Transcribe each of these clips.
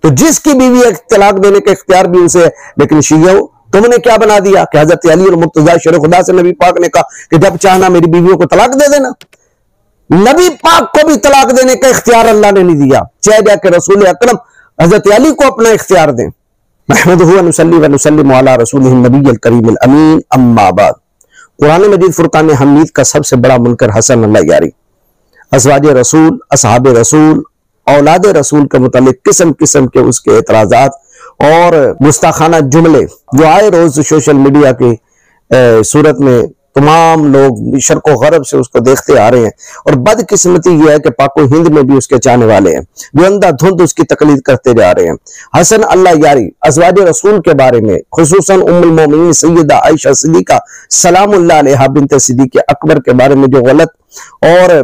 तो जिसकी बीवी है तलाक देने का इख्तियार भी उसे है। लेकिन शिया तुमने क्या बना दिया कि हजरत अली और मुर्तजा शेर खुदा से नबी पाक ने कहा कि जब चाहना मेरी बीवियों को तलाक दे देना। नबी पाक को भी तलाक देने का इख्तियार अल्लाह ने नहीं दिया, चाहे जाके रसूल अकरम हजरत अली को अपना इख्तियार दें। नहमदुहु व नुसल्ली व नुसल्लिमु अला रसूलिहिल नबिय्यिल करीमिल अमीन, अम्मा बाद। कुरान मजीद फुरकान हमीद का सबसे बड़ा मुनकर हसन अल्लाह यारी, अज़वाज रसूल, असहाब रसूल, औलाद रसूल के मुतालिक किस्म किस्म के उसके एतराजात और गुस्ताखाना जुमले जो आए रोज सोशल मीडिया की सूरत में तमाम लोग शर्को गरब से उसको देखते आ रहे हैं। और बदकिस्मती यह है कि पाको हिंद में भी उसके चाहने वाले हैं जो अंधाधुंध उसकी तकलीद करते जा रहे हैं। हसन अल्लाह यारी अज़वाज रसूल के बारे में, खुसूसन उम्मुल मोमिनीन सैयदा आयशा सिद्दीका सलामुल्लाह अलैहा बिन्त सिद्दीक़ अकबर के बारे में जो गलत और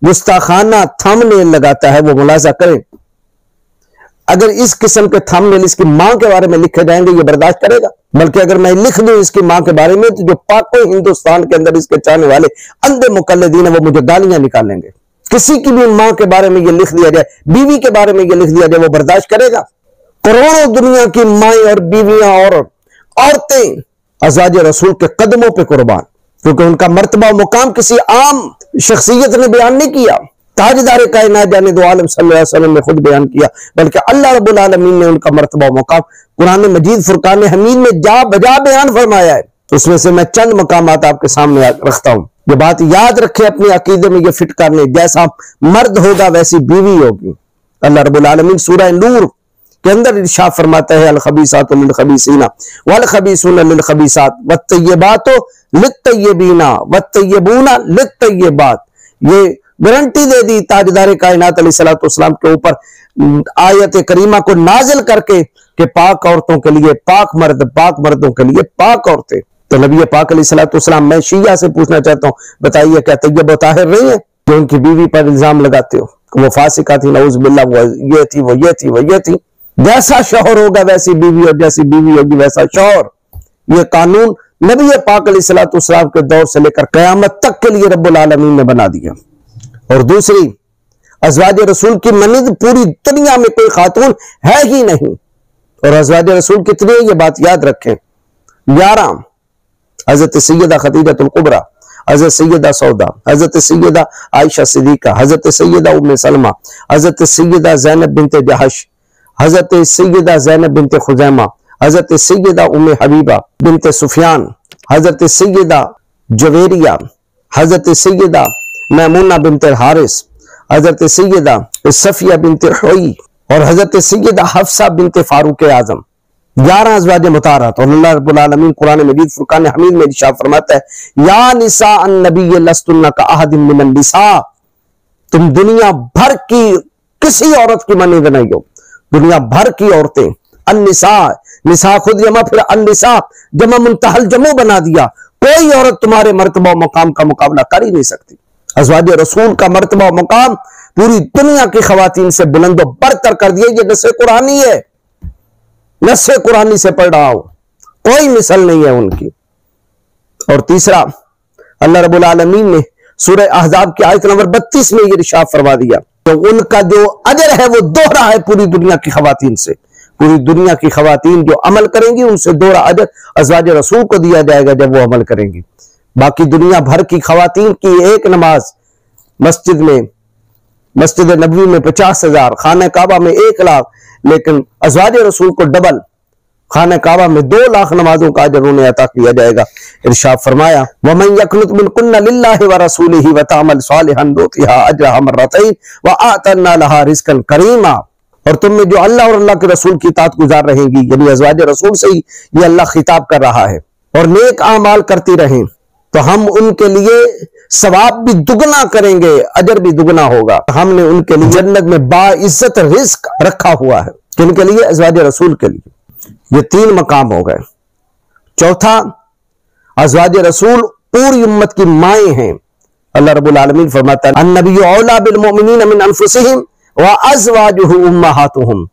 गुस्ताखाना थंबनेल लगाता है वो मुलाजा करें। अगर इस किस्म के थंबनेल इसकी मां के बारे में लिखे जाएंगे ये बर्दाश्त करेगा? बल्कि अगर मैं लिख दूं इसकी मां के बारे में तो जो पाको हिंदुस्तान के अंदर इसके चाहने वाले अंधे मुकल्लिदीन है वो मुझे गालियां निकालेंगे। किसी की भी मां के बारे में ये लिख दिया जाए, बीवी के बारे में ये लिख दिया जाए, वो बर्दाश्त करेगा? करोड़ों दुनिया की माएं और बीवियां और औरतें अज़वाज रसूल के कदमों पर कुर्बान, क्योंकि उनका मर्तबा मुकाम किसी आम शख्सियत ने बयान नहीं किया, ताजदार कायनात जाने दो आलम सल्लल्लाहु अलैहि वसल्लम ने खुद बयान किया, बल्कि अल्लाह रब्बुल आलमीन ने उनका मर्तबा मुकाम कुरान मजीद फुरकान हमीद में जा बजा बयान फरमाया है। उसमें से मैं चंद मकामात आपके सामने रखता हूं। ये बात याद रखे, अपने अकीदे में ये फिट कर ले, जैसा मर्द होगा वैसी बीवी होगी। अल्लाह रब्बुल आलमीन सूरह नूर के अंदर इरशाद फरमाता है, अल खबीसातु लिल खबीसीना वल खबीसूना लिल खबीसात वत्तय्यिबातु लित्तय्यिबीना वत्तय्यिबूना लित्तय्यिबात। ये गारंटी दे दी ताजदार कायनात अलैहिस्सलातु वस्सलाम के ऊपर आयत करीमा को नाजिल करके कि पाक औरतों के लिए पाक मर्द, पाक मर्दों के लिए पाक औरतें। तो नबी पाक अलैहिस्सलातु वस्सलाम, मैं शिया से पूछना चाहता हूं, बताइए क्या तय्यब व ताहिर नहीं है जो उनकी बीवी पर इल्जाम लगाते हो? वो फासिका थी, नऊज़ बिल्लाह, वो ये थी, वो ये थी, वो ये थी। जैसा शौहर होगा वैसी बीवी और जैसी बीवी होगी वैसा शौहर। ये कानून नबी पाक अलैहिस्सलातु वस्सलाम के दौर से लेकर कयामत तक के लिए रब्बुल आलमीन ने बना दिया। और दूसरी, अज़वाज रसूल की मनिद पूरी दुनिया में कोई खातून है ही नहीं। और अज़वाज रसूल कितनी है ये बात याद रखें, 11। हजरत सैयदा खदीजतुल कुबरा, हजरत सैयदा सौदा, हजरत सैयदा आयशा सिद्दीका, हजरत सैयदा उम्मे सलमा, हजरत सैयदा ज़ैनब बिनत जहश, हजरत सैयदा ज़ैनब बिनत खुज़ैमा, हजरत सैयदा उम्मे हबीबा बिनत सुफियान, हजरत सैयदा जवेरिया, हजरत सैयदा मैमूना बिनत हारिस, हजरत सैयदा सफिया बिनत हुई और हजरत सैयदा हफ्सा बिनत फारूक आजम। 11 अज़वाज मुताहरात। और अल्लाह रब्बुल आलमीन कुरान मजीद फुरकान हमीद में इरशाद फरमाता है, या निसा अन्नबी लस्तुन्ना का अहदिन मिनन निसा, तुम दुनिया भर की किसी औरत की मानिंद नहीं हो। दुनिया भर की औरतें, अन्निसा, निसा खुद जमा, फिर अन्निसा जमा मुंतहल जमो बना दिया। कोई औरत तुम्हारे मर्तबा मकाम का मुकाबला कर ही नहीं सकती। अज़वाज रसूल का मर्तबा मकाम पूरी दुनिया की खवातीन से बुलंदो बरतर कर दिया। ये नस्से कुरानी है, नस्से कुरानी से पढ़ रहा हूं, कोई मिसाल नहीं है उनकी। और तीसरा, अल्लाह रब्बुल आलमीन ने सूरह अहज़ाब की आयत नंबर 32 में ये इरशाद फरमा दिया, तो उनका जो अजर है वो दोहरा है पूरी दुनिया की खवातीन से। पूरी दुनिया की खवातीन जो अमल करेंगी उनसे दोहरा अजर अज़वाज रसूल को दिया जाएगा जब वो अमल करेंगी। बाकी दुनिया भर की खवातीन की एक नमाज मस्जिद में, मस्जिद नबवी में 50,000, खाने काबा में 1 लाख, लेकिन अज़वाज रसूल को डबल, खाने काबा में 2 लाख नमाजों का अजर उन्हें अता किया जाएगा। इरशाद फरमाया, वमन यक़नुत मिनकुन्ना लिल्लाहि व रसूलिहि व तअमल सालिहन नुतिहा अजरहा मर्रतैन व आतना लहा रिज़्क़न करीमा। और तुम में जो अल्लाह और अल्लाह के रसूल की इताअत गुजार रहेंगी, यानी अज़वाज रसूल से ही ये अल्लाह खिताब कर रहा है, और नेक आमाल करती रहें तो हम उनके लिए सवाब भी दुगना करेंगे, अजर भी दुगना होगा। हमने उनके लिए जन्नत में बाइज्जत रिज़्क़ रखा हुआ है। किनके लिए? अज़वाज रसूल के लिए। ये 3 मकाम हो गए। चौथा, अज़वाज रसूल पूरी उम्मत की माएं हैं। अल्लाह रब्बुल आलमीन फरमाता है, अन्नबिय्यु औला बिल मुमिनीन मिन अनफुसिहिम व अज़वाजुहु उम्महातुहुम,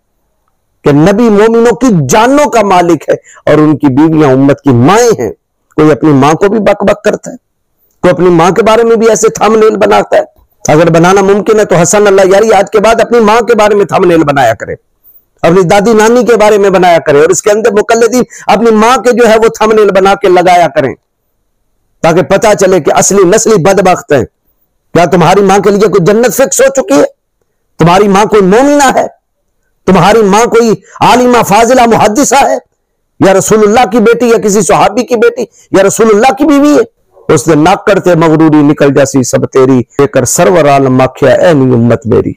कि नबी मोमिनों की जानों का मालिक है और उनकी बीवियां उम्मत की माएं हैं। कोई अपनी मां को भी बक बक करता है, कोई अपनी मां के बारे में भी ऐसे थंबनेल बनाता है। अगर बनाना मुमकिन है तो हसन अल्लाह यारी आज के बाद अपनी मां के बारे में थंबनेल बनाया करे, अपनी दादी नानी के बारे में बनाया करें, और इसके अंदर मुकल्लिदीन अपनी मां के जो है वो थंबनेल बना के लगाया करें, ताकि पता चले कि असली नस्ली बदबख्त है। क्या तुम्हारी मां के लिए कोई जन्नत फिक्स हो चुकी है? तुम्हारी मां कोई मोमिना है? तुम्हारी मां कोई आलिमा फाजिला मुहद्दिसा है, या रसूलुल्लाह की बेटी, या किसी सहाबी की बेटी, या रसूलुल्लाह की बीवी है? उसने नाक करते मगरूरी निकल जासी सब तेरी, लेकर सरवर आलम माखिया ऐनी उम्मत मेरी।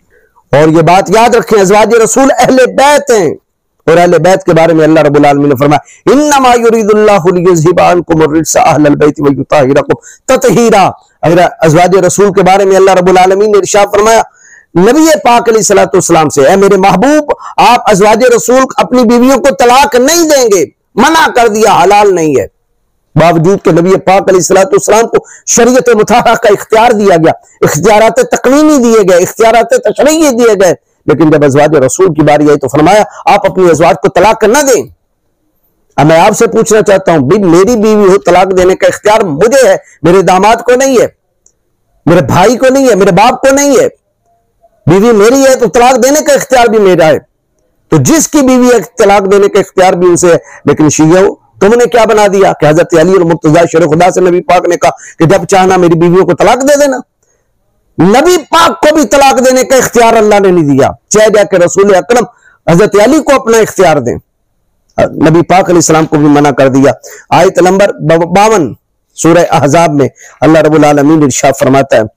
और ये बात याद रखें, अज़वाज रसूल अहले बैत हैं, और अहले बैत के बारे में अल्लाह रब्बुल आलमीन ने फरमाया इन्नमा युरीदुल्लाहु लियुज़हिबा अन्कुम अर्रिज्सा अहलल बैति व युताहिरकुम तत्हीरा। अगर अज़वाज रसूल के बारे में अल्लाह रब्बुल आलमीन ने इरशाद फरमाया नबी पाक अलैहिस्सलातु वस्सलाम से, ऐ मेरे महबूब आप अज़वाज रसूल अपनी बीवियों को तलाक नहीं देंगे, मना कर दिया, हलाल नहीं है। बावजूद के नबी पाक अलैहिस्सलातु वस्सलाम को शरीयत मुताहरा का इख्तियार दिया गया, इख्तियारात तकवीनी दिए गए, इख्तियारात तशरीई दिए गए, लेकिन जब अज़वाज रसूल की बारी आई तो फरमाया आप अपनी अज़वाज को तलाक न दें। अब मैं आपसे पूछना चाहता हूं, मेरी बीवी हो, तलाक देने का इख्तियार मुझे है, मेरे दामाद को नहीं है, मेरे भाई को नहीं है, मेरे बाप को नहीं है। बीवी मेरी है तो तलाक देने का इख्तियार भी मेरा है। तो जिसकी बीवी है तलाक देने का इख्तियार भी उसे है। लेकिन शिया तुमने क्या बना दिया कि हजरत अली और मुर्तजा शेर खुदा से नबी पाक ने कहा कि जब चाहना मेरी बीवियों को तलाक दे देना। नबी पाक को भी तलाक देने का इख्तियार अल्लाह ने नहीं दिया, चाहे जाके रसूल अकरम हजरत अली को अपना इख्तियार दें। नबी पाक अलैहिस्सलाम को भी मना कर दिया। आयत नंबर 52 सूरह अहज़ाब में अल्लाह रब्बुल आलमीन इरशाद फरमाता है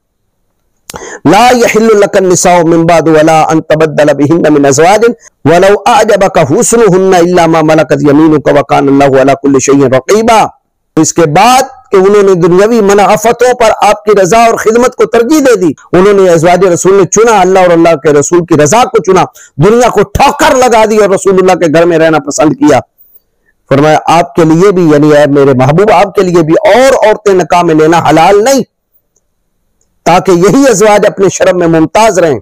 ला यहिल्लु लकन निसाउ मिन बाद वला अन तबद्दल बिहिन्न मिन अज़वाजिन वलौ अअजबका हुस्नुहुन्ना इल्ला मा मलकत यमीनुका व कान अल्लाहु अला कुल्लि शैइन रक़ीबा। इसके बाद कि उन्होंने दुनियावी मनाफतों पर आपकी रजा और खिदमत को तरजीह दे दी, उन्होंने अज़वाज रसूल ने चुना, अल्लाह और अल्लाह के रसूल की रजा को चुना, दुनिया को ठोकर लगा दी और रसूलुल्लाह के घर में रहना पसंद किया। फरमाया आपके लिए भी, यानी मेरे महबूब आपके लिए भी और औरतें निकाह में लेना हलाल नहीं, ताकि यही अज़वाज अपने शरम में मुमताज रहें।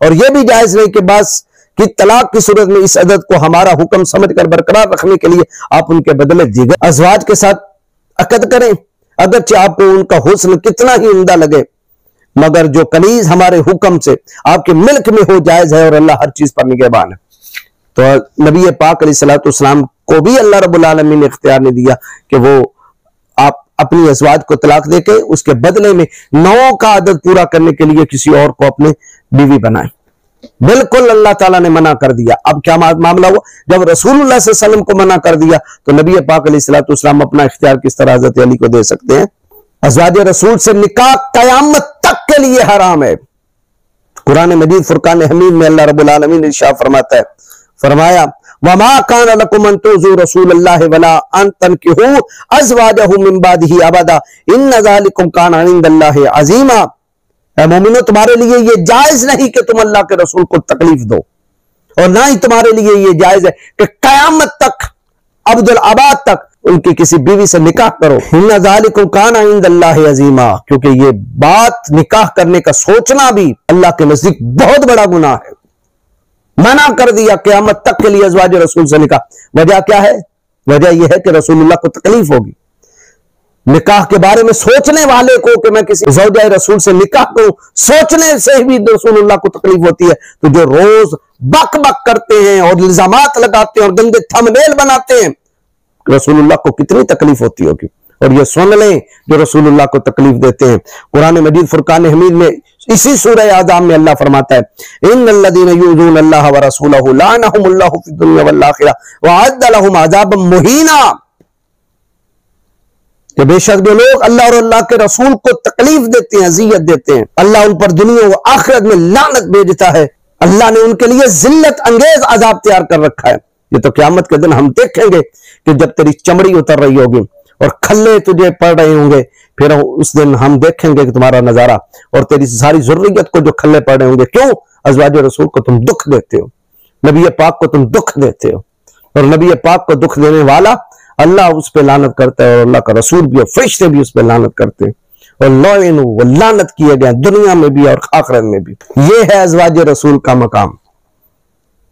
और यह भी जायज नहीं कि बस कि तलाक की सूरत में इस अदद को हमारा हुक्म समझकर बरकरार रखने के लिए आप उनके बदले दीगर अज़वाज के साथ अकद करें, अगरचे आपको उनका हुस्न कितना ही उम्दा लगे, मगर जो कनीज हमारे हुक्म से आपके मिल्क में हो जायज है, और अल्लाह हर चीज पर निगहबान है। तो नबी पाक अलैहिस्सलातु वस्सलाम को भी अल्लाह रब्बुल आलमीन ने इख्तियार नहीं दिया कि वो आप अपनी अज़वाज को तलाक देके उसके बदले में 9 का अदद पूरा करने के लिए किसी और को अपने बीवी बनाए। बिल्कुल अल्लाह ताला ने मना कर दिया। अब क्या मामला हुआ, जब रसूलुल्लाह सल्लल्लाहु अलैहि वसल्लम को मना कर दिया तो नबी पाक अलैहिस्सलातु वस्सलाम अपना इख्तियार किस तरह हज़रत अली को दे सकते हैं। अज़वाज रसूल से निकाह क़यामत तक के लिए हराम है। कुरान मजीद फुरकान हमीद में अल्लाह रब्बुल आलमीन इरशाद फरमाता है, फरमाया वमा कान लकुम अन तुज़ू रसूलल्लाह वला अन तनकिहू अज़वाजहु मिन बादिही अबदा इन्न ज़ालिकुम कान इंदल्लाहि अज़ीमा। ऐ मोमिनो तुम्हारे लिए ये जायज नहीं कि तुम अल्लाह के रसूल को तकलीफ दो, और ना ही तुम्हारे लिए ये जायज है कि कयामत तक अब्दुल आबाद तक उनकी किसी बीवी से निकाह करो। इन्न ज़ालिकुम कान इंदल्लाहि अज़ीमा, क्योंकि ये बात निकाह करने का सोचना भी अल्लाह के नजदीक बहुत बड़ा गुनाह है। मना कर दिया क़यामत तक के लिए अज़वाज रसूल से निकाह। वजह क्या है? वजह यह है कि रसूलुल्लाह को तकलीफ होगी। निकाह के बारे में सोचने वाले को कि मैं किसी ज़ौजा रसूल से निकाह करूं, सोचने से भी रसूलुल्लाह को तकलीफ होती है। तो जो रोज बक बक करते हैं और इल्जामात लगाते हैं और गंदे थंबनेल बनाते हैं, रसूलुल्लाह को कितनी तकलीफ होती होगी। और ये सुन लें जो रसूलुल्लाह को तकलीफ देते हैं। कुरान मजीद फुरकान हमीद में इसी सूरह आज़ाब में अल्लाह फरमाता है इन्नल्लज़ीना युज़ूना अल्लाह व रसूलहु लअनहुमुल्लाहु फिद दुनिया वल आखिरह व अअद्द लहुम अज़ाबन मुहीना। कि बेशक जो लोग अल्लाह और अल्लाह के रसूल को तकलीफ देते हैं, अज़ियत देते हैं, अल्लाह उन पर दुनिया व आखिरत में लानत भेजता है। अल्लाह ने उनके लिए जिल्लत अंगेज अजाब तैयार कर रखा है। ये तो क़यामत के दिन हम देखेंगे कि जब तेरी चमड़ी उतर रही होगी और खल्ले तुझे पड़ रहे होंगे, फिर उस दिन हम देखेंगे कि तुम्हारा नजारा और तेरी सारी ज़ुर्रियत को जो खल्ले पड़ रहे होंगे। क्यों? अज़वाज रसूल को तुम दुख देते हो, नबी पाक को तुम दुख देते हो, और नबी पाक को दुख देने वाला अल्लाह उस पर लानत करता है, और अल्लाह का रसूल भी और फरिश्ते भी उस पर लानत करते हैं, और लौइनु वो लानत किए गए दुनिया में भी और आखिरत में भी। ये है अज़वाज रसूल का मकाम।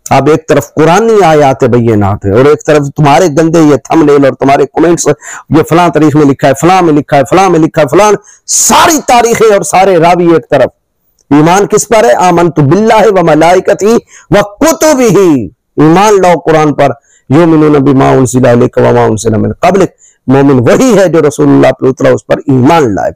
अब एक तरफ कुरानी आयात बय्यिनात है और एक तरफ तुम्हारे गंदे ये थंबनेल और तुम्हारे कमेंट्स, ये फलां तारीख में लिखा है, फलां में लिखा है, फलां में लिखा है, फलां, सारी तारीखें और सारे रावी एक तरफ। ईमान किस पर है? आमनतु बिल्लाहि व मलाइकतिही व कुतुबिही, ईमान लाओ कुरान पर, युमिनून बिमा उनज़िला इलैका व मा उनज़िला मिन क़ब्लिक, मोमिन वही है जो रसूलुल्लाह पे उतरा उस पर ईमान लाए।